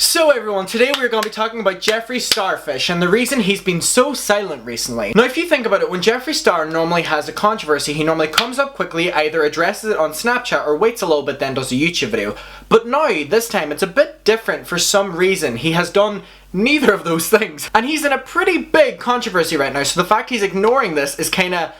So everyone, today we're going to be talking about Jeffree Starfish and the reason he's been so silent recently. Now if you think about it, when Jeffree Star normally has a controversy, he normally comes up quickly, either addresses it on Snapchat or waits a little bit then does a YouTube video. But now, this time, it's a bit different for some reason. He has done neither of those things. And he's in a pretty big controversy right now, so the fact he's ignoring this is kinda...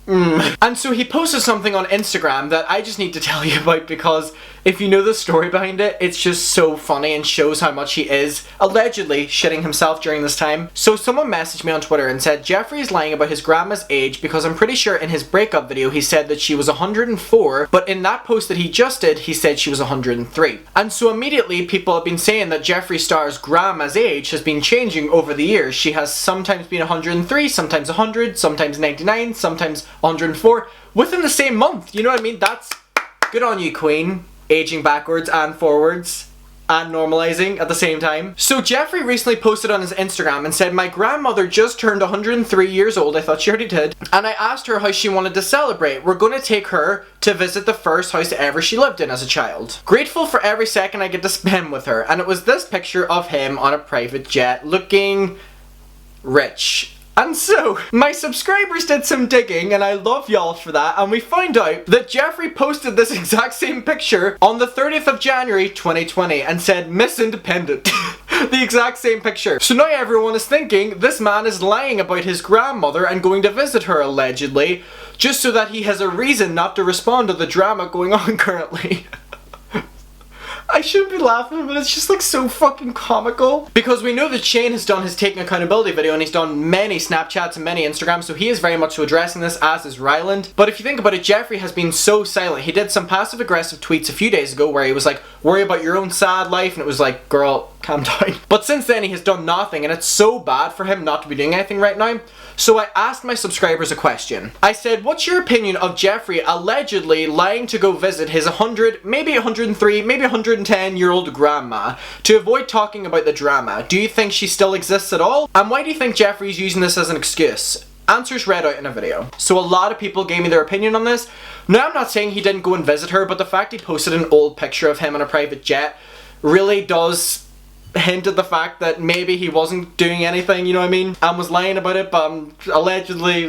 And so he posted something on Instagram that I just need to tell you about because if you know the story behind it, it's just so funny and shows how much he is allegedly shitting himself during this time. So someone messaged me on Twitter and said Jeffree is lying about his grandma's age because I'm pretty sure in his breakup video he said that she was 104, but in that post that he just did he said she was 103. And so immediately people have been saying that Jeffree Star's grandma's age has been changing over the years. She has sometimes been 103, sometimes 100, sometimes 99, sometimes 104 within the same month. You know what I mean? That's good on you, Queen. Aging backwards and forwards and normalizing at the same time. So Jeffree recently posted on his Instagram and said, my grandmother just turned 103 years old, I thought she already did, and I asked her how she wanted to celebrate. We're going to take her to visit the first house ever she lived in as a child. Grateful for every second I get to spend with her. And it was this picture of him on a private jet looking rich. And so, my subscribers did some digging, and I love y'all for that, and we found out that Jeffree posted this exact same picture on the 30th of January 2020 and said, Miss Independent. The exact same picture. So now everyone is thinking this man is lying about his grandmother and going to visit her allegedly, just so that he has a reason not to respond to the drama going on currently. I shouldn't be laughing, but it's just like so fucking comical. Because we know that Shane has done his taking accountability video and he's done many Snapchats and many Instagrams, so he is very much so addressing this, as is Ryland. But if you think about it, Jeffree has been so silent. He did some passive aggressive tweets a few days ago where he was like, worry about your own sad life, and it was like, girl, calm down. But since then he has done nothing, and it's so bad for him not to be doing anything right now. So I asked my subscribers a question. I said, what's your opinion of Jeffree allegedly lying to go visit his 100, maybe 103, maybe 110-year-old grandma to avoid talking about the drama? Do you think she still exists at all? And why do you think Jeffree's using this as an excuse? Answers read out in a video. So a lot of people gave me their opinion on this. Now I'm not saying he didn't go and visit her, but the fact he posted an old picture of him on a private jet really does hint at the fact that maybe he wasn't doing anything, you know what I mean? And was lying about it, but allegedly.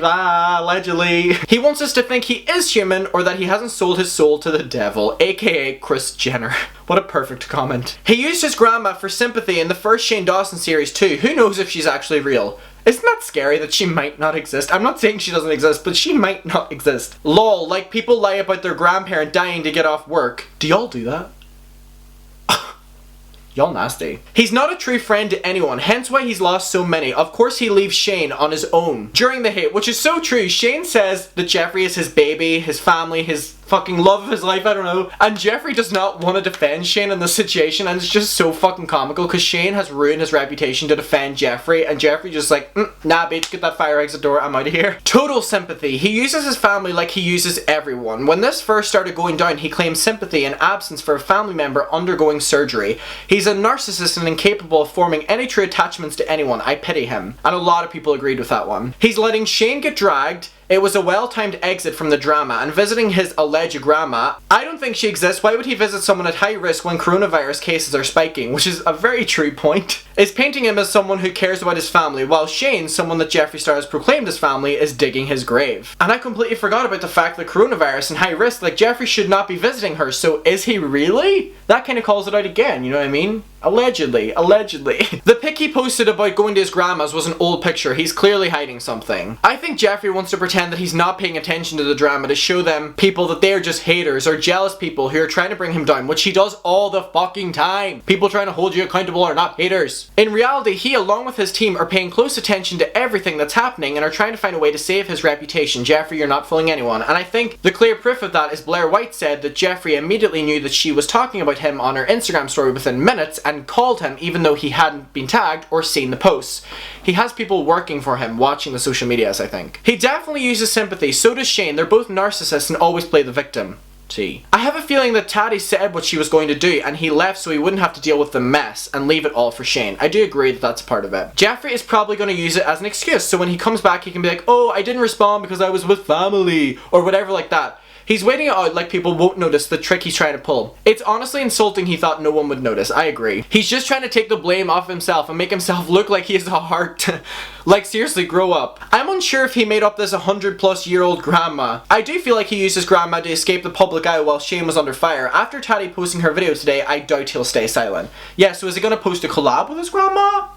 He wants us to think he is human or that he hasn't sold his soul to the devil, aka Kris Jenner. What a perfect comment. He used his grandma for sympathy in the first Shane Dawson series too. Who knows if she's actually real? Isn't that scary that she might not exist? I'm not saying she doesn't exist, but she might not exist. Lol, like people lie about their grandparent dying to get off work. Do y'all do that? Y'all nasty. He's not a true friend to anyone, hence why he's lost so many. Of course he leaves Shane on his own during the hate, which is so true. Shane says that Jeffree is his baby, his family, his fucking love of his life, I don't know. And Jeffree does not want to defend Shane in this situation, and it's just so fucking comical because Shane has ruined his reputation to defend Jeffree, and Jeffree just like, nah bitch, get that fire exit door, I'm out of here. Total sympathy. He uses his family like he uses everyone. When this first started going down, he claimed sympathy and absence for a family member undergoing surgery. He's a narcissist and incapable of forming any true attachments to anyone. I pity him. And a lot of people agreed with that one. He's letting Shane get dragged. It was a well-timed exit from the drama, and visiting his alleged grandma. I don't think she exists. Why would he visit someone at high risk when coronavirus cases are spiking? Which is a very true point. Is painting him as someone who cares about his family, while Shane, someone that Jeffree Star has proclaimed his family, is digging his grave. And I completely forgot about the fact that coronavirus and high risk, like Jeffree should not be visiting her, so is he really? That kind of calls it out again, you know what I mean? Allegedly. The pic he posted about going to his grandma's was an old picture. He's clearly hiding something. I think Jeffree wants to pretend that he's not paying attention to the drama to show them people that they're just haters or jealous people who are trying to bring him down, which he does all the fucking time. People trying to hold you accountable are not haters. In reality, he along with his team are paying close attention to everything that's happening and are trying to find a way to save his reputation. Jeffree, you're not fooling anyone. And I think the clear proof of that is Blair White said that Jeffree immediately knew that she was talking about him on her Instagram story within minutes and called him even though he hadn't been tagged or seen the posts. He has people working for him, watching the social medias, I think. He definitely uses sympathy, so does Shane. They're both narcissists and always play the victim. I have a feeling that Taddy said what she was going to do and he left so he wouldn't have to deal with the mess and leave it all for Shane. I do agree that that's part of it. Jeffree is probably going to use it as an excuse, so when he comes back he can be like, oh, I didn't respond because I was with family, or whatever like that. He's waiting it out like people won't notice the trick he's trying to pull. It's honestly insulting he thought no one would notice, I agree. He's just trying to take the blame off himself and make himself look like he has a heart. Like seriously, grow up. I'm unsure if he made up this 100+ year old grandma. I do feel like he used his grandma to escape the public eye while Shane was under fire. After Taddy posting her video today, I doubt he'll stay silent. Yeah, so is he gonna post a collab with his grandma?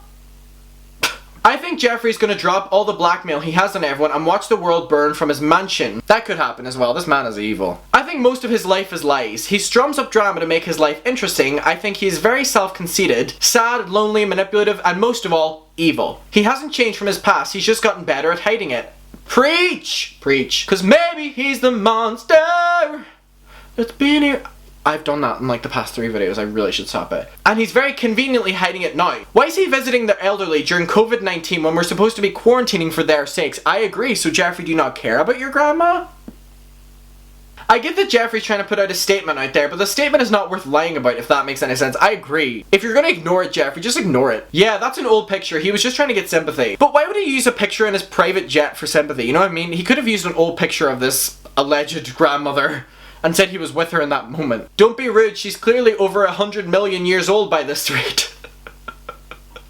I think Jeffree's gonna drop all the blackmail he has on everyone and watch the world burn from his mansion. That could happen as well, this man is evil. I think most of his life is lies. He strums up drama to make his life interesting. I think he's very self-conceited, sad, lonely, manipulative, and most of all, evil. He hasn't changed from his past, he's just gotten better at hiding it. Preach! Preach. Cause maybe he's the monster that's been here. I've done that in like the past 3 videos, I really should stop it. And he's very conveniently hiding it now. Why is he visiting the elderly during COVID-19 when we're supposed to be quarantining for their sakes? I agree, so Jeffree, do you not care about your grandma? I get that Jeffree's trying to put out a statement out there, but the statement is not worth lying about, if that makes any sense. I agree. If you're gonna ignore it, Jeffree, just ignore it. Yeah, that's an old picture. He was just trying to get sympathy. But why would he use a picture in his private jet for sympathy? You know what I mean? He could have used an old picture of this alleged grandmother and said he was with her in that moment. Don't be rude, she's clearly over 100 million years old by this rate.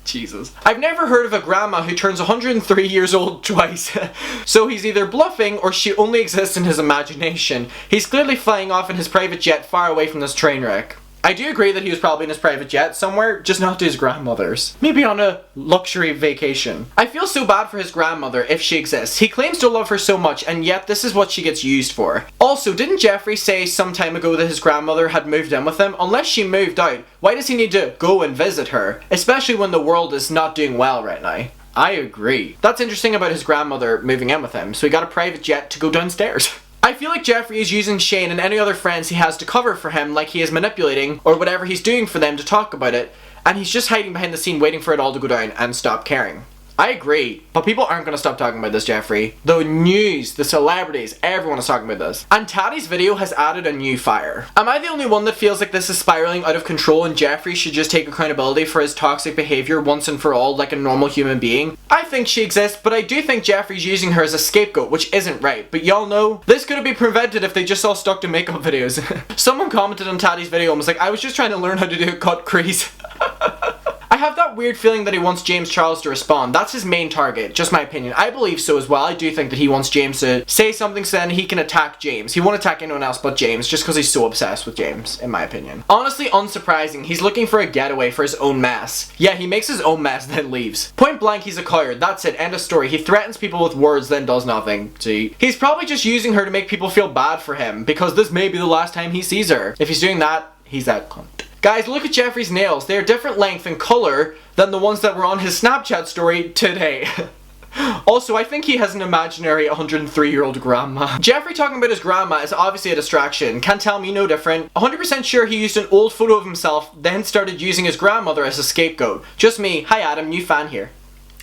Jesus. I've never heard of a grandma who turns 103 years old twice. So he's either bluffing or she only exists in his imagination. He's clearly flying off in his private jet far away from this train wreck. I do agree that he was probably in his private jet somewhere, just not to his grandmother's. Maybe on a luxury vacation. I feel so bad for his grandmother, if she exists. He claims to love her so much, and yet this is what she gets used for. Also, didn't Jeffree say some time ago that his grandmother had moved in with him? Unless she moved out, why does he need to go and visit her? Especially when the world is not doing well right now. I agree. That's interesting about his grandmother moving in with him, so he got a private jet to go downstairs. I feel like Jeffree is using Shane and any other friends he has to cover for him, like he is manipulating or whatever he's doing for them to talk about it, and he's just hiding behind the scene waiting for it all to go down and stop caring. I agree, but people aren't going to stop talking about this, Jeffree. The news, the celebrities, everyone is talking about this. And Taddy's video has added a new fire. Am I the only one that feels like this is spiraling out of control and Jeffree should just take accountability for his toxic behavior once and for all like a normal human being? I think she exists, but I do think Jeffree's using her as a scapegoat, which isn't right. But y'all know, this could have been prevented if they just all stuck to makeup videos. Someone commented on Taddy's video and was like, I was just trying to learn how to do a cut crease. I have that weird feeling that he wants James Charles to respond. That's his main target, just my opinion. I believe so as well. I do think that he wants James to say something so then he can attack James. He won't attack anyone else but James just because he's so obsessed with James, in my opinion. Honestly, unsurprising. He's looking for a getaway for his own mess. Yeah, he makes his own mess, then leaves. Point blank, he's a coward. That's it. End of story. He threatens people with words, then does nothing. See? He's probably just using her to make people feel bad for him because this may be the last time he sees her. If he's doing that, he's that cunt. Guys, look at Jeffree's nails. They are different length and color than the ones that were on his Snapchat story today. Also, I think he has an imaginary 103-year-old grandma. Jeffree talking about his grandma is obviously a distraction. Can't tell me no different. 100% sure he used an old photo of himself, then started using his grandmother as a scapegoat. Just me. Hi Adam, new fan here.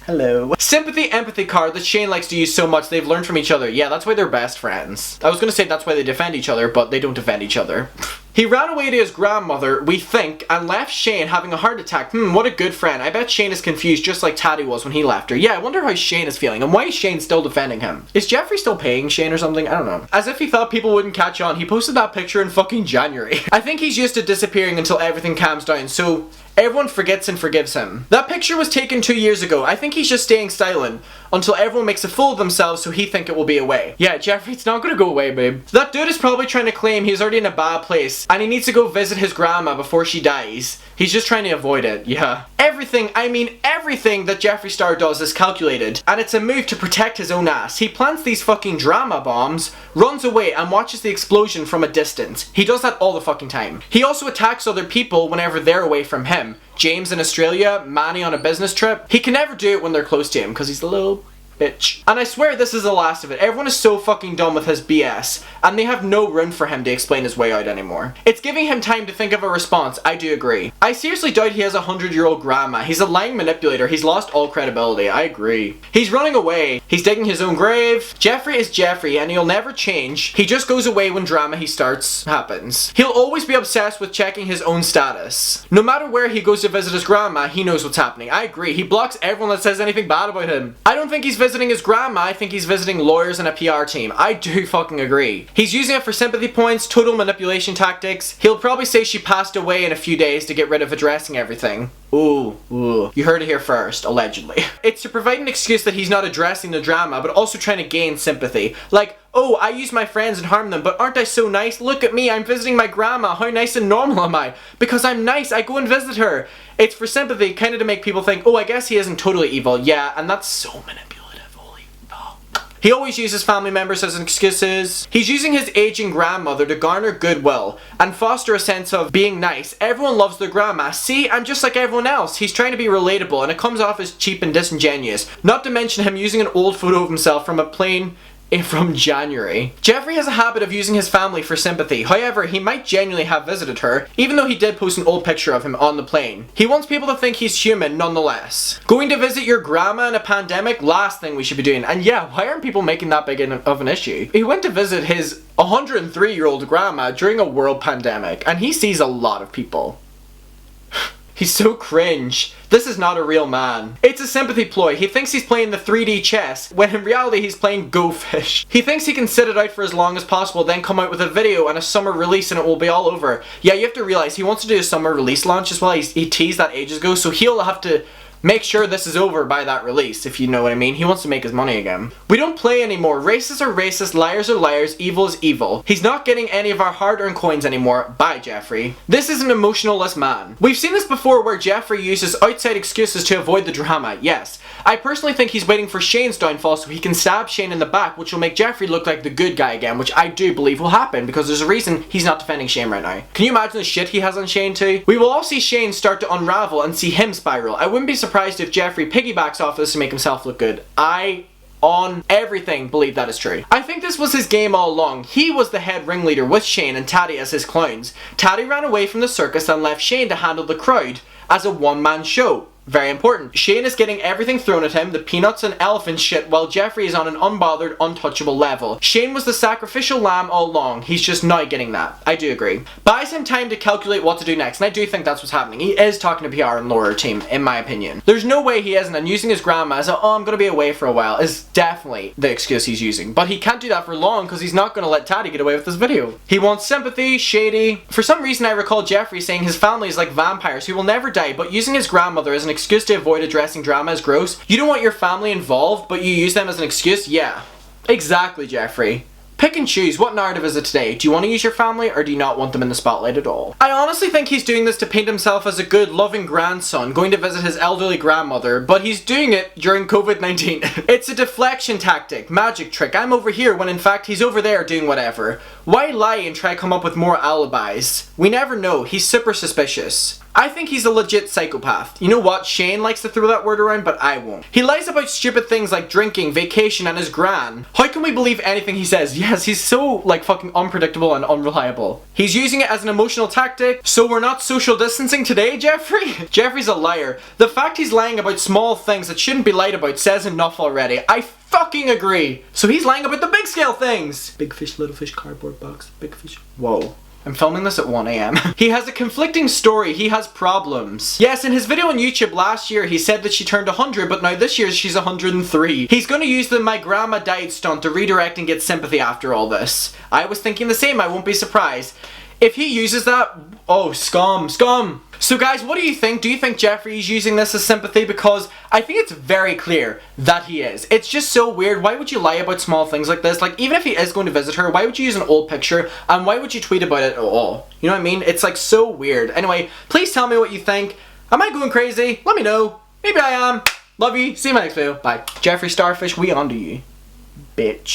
Hello. Sympathy empathy card that Shane likes to use so much they've learned from each other. Yeah, that's why they're best friends. I was gonna say that's why they defend each other, but they don't defend each other. He ran away to his grandmother, we think, and left Shane having a heart attack. What a good friend. I bet Shane is confused just like Taddy was when he left her. Yeah, I wonder how Shane is feeling, and why is Shane still defending him? Is Jeffree still paying Shane or something? I don't know. As if he thought people wouldn't catch on, he posted that picture in fucking January. I think he's used to disappearing until everything calms down, so everyone forgets and forgives him. That picture was taken 2 years ago. I think he's just staying silent until everyone makes a fool of themselves so he think it will be away. Yeah, Jeffree, it's not gonna go away, babe. That dude is probably trying to claim he's already in a bad place and he needs to go visit his grandma before she dies. He's just trying to avoid it, yeah. Everything, I mean everything that Jeffree Star does is calculated, and it's a move to protect his own ass. He plants these fucking drama bombs, runs away and watches the explosion from a distance. He does that all the fucking time. He also attacks other people whenever they're away from him. James in Australia, Manny on a business trip. He can never do it when they're close to him because he's a little bitch. And I swear this is the last of it. Everyone is so fucking done with his BS, and they have no room for him to explain his way out anymore. It's giving him time to think of a response, I do agree. I seriously doubt he has a 100-year-old grandma. He's a lying manipulator. He's lost all credibility, I agree. He's running away. He's digging his own grave. Jeffree is Jeffree, and he'll never change. He just goes away when drama he starts happens. He'll always be obsessed with checking his own status. No matter where he goes to visit his grandma, he knows what's happening. I agree. He blocks everyone that says anything bad about him. I don't think he's visiting his grandma, I think he's visiting lawyers and a PR team. I do fucking agree. He's using it for sympathy points, total manipulation tactics. He'll probably say she passed away in a few days to get rid of addressing everything. Ooh. You heard it here first, allegedly. It's to provide an excuse that he's not addressing the drama, but also trying to gain sympathy. Like, oh, I use my friends and harm them, but aren't I so nice? Look at me, I'm visiting my grandma. How nice and normal am I? Because I'm nice, I go and visit her. It's for sympathy, kind of to make people think, oh, I guess he isn't totally evil. Yeah, and that's so manipulative. Holy fuck. He always uses family members as excuses. He's using his aging grandmother to garner goodwill and foster a sense of being nice. Everyone loves their grandma. See, I'm just like everyone else. He's trying to be relatable, and it comes off as cheap and disingenuous. Not to mention him using an old photo of himself from a plane from January. Jeffree has a habit of using his family for sympathy. However, he might genuinely have visited her, even though he did post an old picture of him on the plane. He wants people to think he's human nonetheless. Going to visit your grandma in a pandemic? Last thing we should be doing. And yeah, why aren't people making that big of an issue? He went to visit his 103-year-old grandma during a world pandemic, and he sees a lot of people. He's so cringe. This is not a real man. It's a sympathy ploy. He thinks he's playing the 3D chess, when in reality he's playing Go Fish. He thinks he can sit it out for as long as possible, then come out with a video and a summer release and it will be all over. Yeah, you have to realize he wants to do a summer release launch as well. He teased that ages ago, so he'll have to make sure this is over by that release, if you know what I mean. He wants to make his money again. We don't play anymore. Racists are racist, liars are liars, evil is evil. He's not getting any of our hard-earned coins anymore. Bye, Jeffree. This is an emotionless man. We've seen this before where Jeffree uses outside excuses to avoid the drama, yes. I personally think he's waiting for Shane's downfall so he can stab Shane in the back, which will make Jeffree look like the good guy again, which I do believe will happen because there's a reason he's not defending Shane right now. Can you imagine the shit he has on Shane too? We will all see Shane start to unravel and see him spiral. I wouldn't be surprised if Jeffree piggybacks off this to make himself look good. I, on everything, believe that is true. I think this was his game all along. He was the head ringleader with Shane and Taddy as his clowns. Taddy ran away from the circus and left Shane to handle the crowd as a one-man show. Very important. Shane is getting everything thrown at him, the peanuts and elephant shit, while Jeffree is on an unbothered, untouchable level. Shane was the sacrificial lamb all along. He's just now getting that. I do agree. Buys him time to calculate what to do next, and I do think that's what's happening. He is talking to PR and lawyer team, in my opinion. There's no way he isn't, and using his grandma as a, oh, I'm gonna be away for a while, is definitely the excuse he's using. But he can't do that for long, because he's not gonna let Taddy get away with this video. He wants sympathy, shady. For some reason I recall Jeffree saying his family is like vampires who will never die, but using his grandmother as an excuse to avoid addressing drama is gross. You don't want your family involved, but you use them as an excuse? Yeah. Exactly, Jeffree. Pick and choose. What narrative is it today? Do you want to use your family, or do you not want them in the spotlight at all? I honestly think he's doing this to paint himself as a good, loving grandson, going to visit his elderly grandmother, but he's doing it during COVID-19. It's a deflection tactic, magic trick. I'm over here when in fact he's over there doing whatever. Why lie and try to come up with more alibis? We never know. He's super suspicious. I think he's a legit psychopath. You know what? Shane likes to throw that word around, but I won't. He lies about stupid things like drinking, vacation, and his gran. How can we believe anything he says? Yes, he's so, like, fucking unpredictable and unreliable. He's using it as an emotional tactic. So we're not social distancing today, Jeffree? Jeffree's a liar. The fact he's lying about small things that shouldn't be lied about says enough already. I fucking agree. So he's lying about the big scale things. Big fish, little fish, cardboard box, big fish. Whoa. I'm filming this at 1 AM. He has a conflicting story. He has problems. Yes, in his video on YouTube last year, he said that she turned 100, but now this year she's 103. He's gonna use the my grandma died stunt to redirect and get sympathy after all this. I was thinking the same, I won't be surprised. If he uses that, oh, scum. So guys, what do you think? Do you think Jeffree is using this as sympathy? Because I think it's very clear that he is. It's just so weird. Why would you lie about small things like this? Like, even if he is going to visit her, why would you use an old picture? And why would you tweet about it at all? You know what I mean? It's like so weird. Anyway, please tell me what you think. Am I going crazy? Let me know. Maybe I am. Love you. See you in my next video. Bye. Jeffree Starfish, we on to you. Bitch.